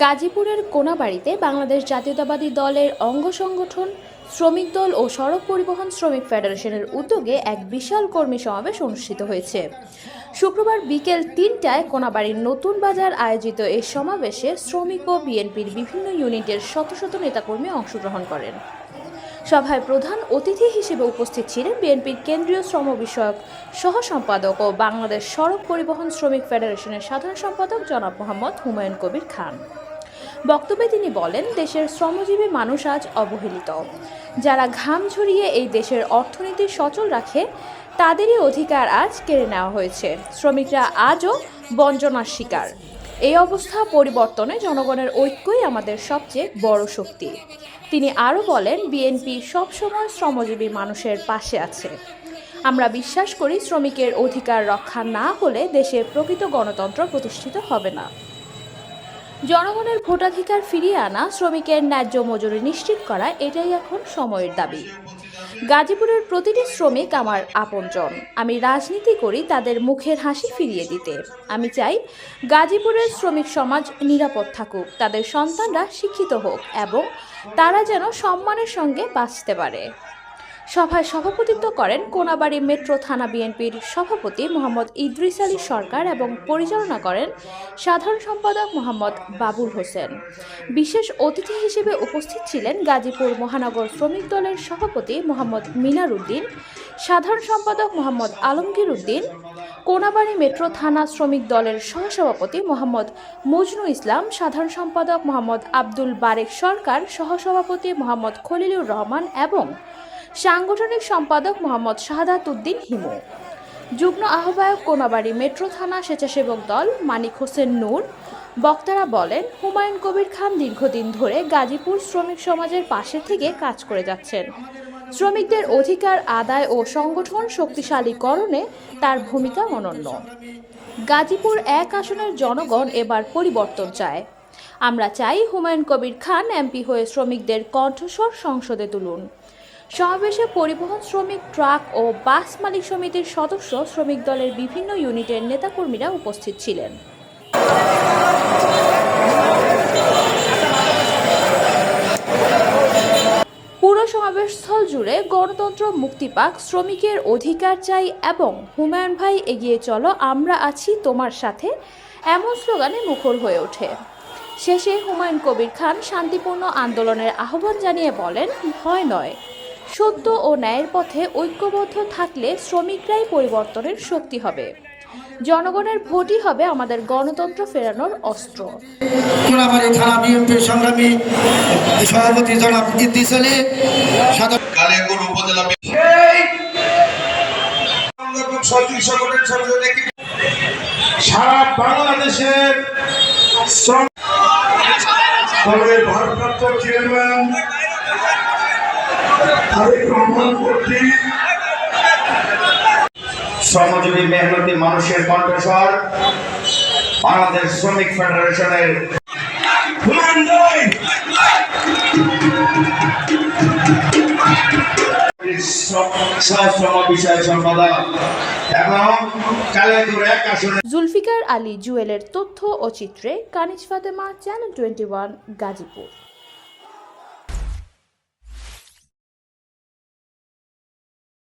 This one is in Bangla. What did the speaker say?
গাজীপুরের কোনাবাড়ীতে বাংলাদেশ জাতীয়তাবাদী দলের অঙ্গ সংগঠন শ্রমিক দল ও সড়ক পরিবহন শ্রমিক ফেডারেশনের উদ্যোগে এক বিশাল কর্মী সমাবেশ অনুষ্ঠিত হয়েছে। শুক্রবার বিকেল ৩টায় কোনাবাড়ীর নতুন বাজার আয়োজিত এই সমাবেশে শ্রমিক ও বিএনপির বিভিন্ন ইউনিটের শত শত নেতাকর্মী অংশগ্রহণ করেন। সভায় প্রধান অতিথি হিসেবে উপস্থিত ছিলেন বিএনপির কেন্দ্রীয় শ্রম বিষয়ক সহ সম্পাদক ও বাংলাদেশ সড়ক পরিবহন শ্রমিক ফেডারেশনের সাধারণ সম্পাদক জনাব মোহাম্মদ হুমায়ুন কবির খান। বক্তব্যে তিনি বলেন, দেশের শ্রমজীবী মানুষ আজ অবহেলিত। যারা ঘাম ঝরিয়ে এই দেশের অর্থনীতি সচল রাখে তাদেরই অধিকার আজ কেড়ে নেওয়া হয়েছে। শ্রমিকরা আজও বঞ্চনার শিকার। এই অবস্থা পরিবর্তনে জনগণের ঐক্যই আমাদের সবচেয়ে বড় শক্তি। তিনি আরও বলেন, বিএনপি সবসময় শ্রমজীবী মানুষের পাশে আছে। আমরা বিশ্বাস করি, শ্রমিকের অধিকার রক্ষা না হলে দেশে প্রকৃত গণতন্ত্র প্রতিষ্ঠিত হবে না। জনগণের ভোটাধিকার ফিরিয়ে আনা, শ্রমিকের ন্যায্য মজুরি নিশ্চিত করা, এটাই এখন সময়ের দাবি। গাজীপুরের প্রতিটি শ্রমিক আমার আপনজন। আমি রাজনীতি করি তাদের মুখের হাসি ফিরিয়ে দিতে। আমি চাই গাজীপুরের শ্রমিক সমাজ নিরাপদ থাকুক, তাদের সন্তানরা শিক্ষিত হোক এবং তারা যেন সম্মানের সঙ্গে বাঁচতে পারে। সভায় সভাপতিত্ব করেন কোনাবাড়ী মেট্রো থানা বিএনপির সভাপতি মোহাম্মদ ইদ্রিস আলী সরকার এবং পরিচালনা করেন সাধারণ সম্পাদক মোহাম্মদ বাবুল হোসেন। বিশেষ অতিথি হিসেবে উপস্থিত ছিলেন গাজীপুর মহানগর শ্রমিক দলের সভাপতি মোহাম্মদ মিনার উদ্দিন, সাধারণ সম্পাদক মোহাম্মদ আলমগীর উদ্দিন, কোনাবাড়ী মেট্রো থানা শ্রমিক দলের সহসভাপতি মোহাম্মদ মজনু ইসলাম, সাধারণ সম্পাদক মোহাম্মদ আব্দুল বারেক সরকার, সহসভাপতি মোহাম্মদ খলিলুর রহমান এবং সাংগঠনিক সম্পাদক মোহাম্মদ শাহাদাত উদ্দিন হিমু। যুগ্ম আহ্বায়ক কোনাবাড়ী মেট্রো থানা স্বেচ্ছাসেবক দল মানিক হোসেন নূর। বক্তারা বলেন, হুমায়ুন কবির খান দীর্ঘদিন ধরে গাজীপুর শ্রমিক সমাজের পাশে থেকে কাজ করে যাচ্ছেন। শ্রমিকদের অধিকার আদায় ও সংগঠন শক্তিশালীকরণে তার ভূমিকা অনন্য। গাজীপুর ১ আসনের জনগণ এবার পরিবর্তন চায়। আমরা চাই হুমায়ুন কবির খান এমপি হয়ে শ্রমিকদের কণ্ঠস্বর সংসদে তুলুন। সমাবেশে পরিবহন শ্রমিক, ট্রাক ও বাস মালিক সমিতির সদস্য, শ্রমিক দলের বিভিন্ন ইউনিটের নেতাকর্মীরা উপস্থিত ছিলেন। পুরো সমাবেশস্থল জুড়ে গণতন্ত্র মুক্তি পাক, শ্রমিকের অধিকার চাই এবং হুমায়ুন ভাই এগিয়ে চলো, আমরা আছি তোমার সাথে, এমন স্লোগানে মুখর হয়ে ওঠে। শেষে হুমায়ুন কবির খান শান্তিপূর্ণ আন্দোলনের আহ্বান জানিয়ে বলেন, ভয় নয়, সত্য ও ন্যায়ের পথে ঐক্যবদ্ধ থাকলে শ্রমিকরাই পরিবর্তনের শক্তি হবে। জনগণের ভোটই হবে আমাদের গণতন্ত্র ফেরানোর অস্ত্র। কোনাবাড়ী থানা বিএনপির সংগ্রামী সভাপতি জনাব ইদ্রিস আলী, কালিয়াকৈর উপজেলা সারা বাংলাদেশের দলের ভারপ্রাপ্ত চেয়ারম্যান শ্রমজীবী মেহনতি মানুষের কণ্ঠস্বর বাংলাদেশ শ্রমিক ফেডারেশনের বিষয় সম্পাদক এবং কালিয়াকৈর ১ আসনের জুলফিকার আলী জুয়েলের তথ্য ও চিত্রে কানিজ ফাতেমা, চ্যানেল 21, গাজীপুর।